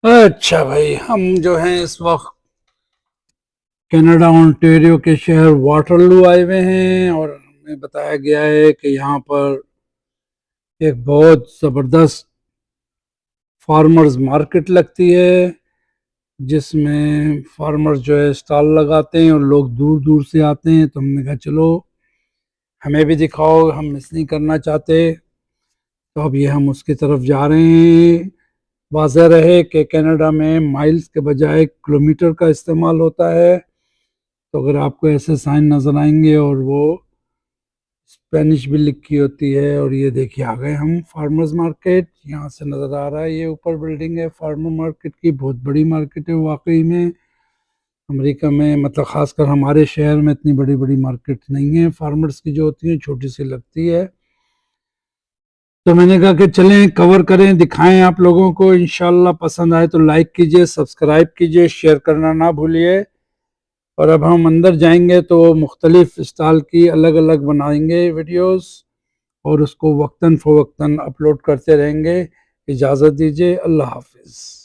अच्छा भाई, हम जो हैं इस वक्त कनाडा ओंटारियो के शहर वाटरलू आए हुए हैं और हमें बताया गया है कि यहाँ पर एक बहुत ज़बरदस्त फार्मर्स मार्केट लगती है, जिसमें फार्मर्स जो है स्टॉल लगाते हैं और लोग दूर दूर से आते हैं। तो हमने कहा चलो हमें भी दिखाओ, हम मिस नहीं करना चाहते। तो अब ये हम उसकी तरफ जा रहे हैं। वाज़ह रहे कि कनाडा में माइल्स के बजाय किलोमीटर का इस्तेमाल होता है। तो अगर आपको ऐसे साइन नज़र आएंगे और वो स्पेनिश भी लिखी होती है। और ये देखिए आ गए हम फार्मर्स मार्केट। यहाँ से नज़र आ रहा है, ये ऊपर बिल्डिंग है फार्मर मार्केट की। बहुत बड़ी मार्केट है वाकई में। अमेरिका में मतलब ख़ासकर हमारे शहर में इतनी बड़ी बड़ी मार्केट नहीं है फार्मर्स की, जो होती है छोटी सी लगती है। तो मैंने कहा कि चलें कवर करें, दिखाएं आप लोगों को। इंशाल्लाह पसंद आए तो लाइक कीजिए, सब्सक्राइब कीजिए, शेयर करना ना भूलिए। और अब हम अंदर जाएंगे तो मुख्तलिफ स्टाइल की अलग अलग बनाएंगे वीडियोस और उसको वक्तन फ़वक्तन अपलोड करते रहेंगे। इजाज़त दीजिए, अल्लाह हाफिज़।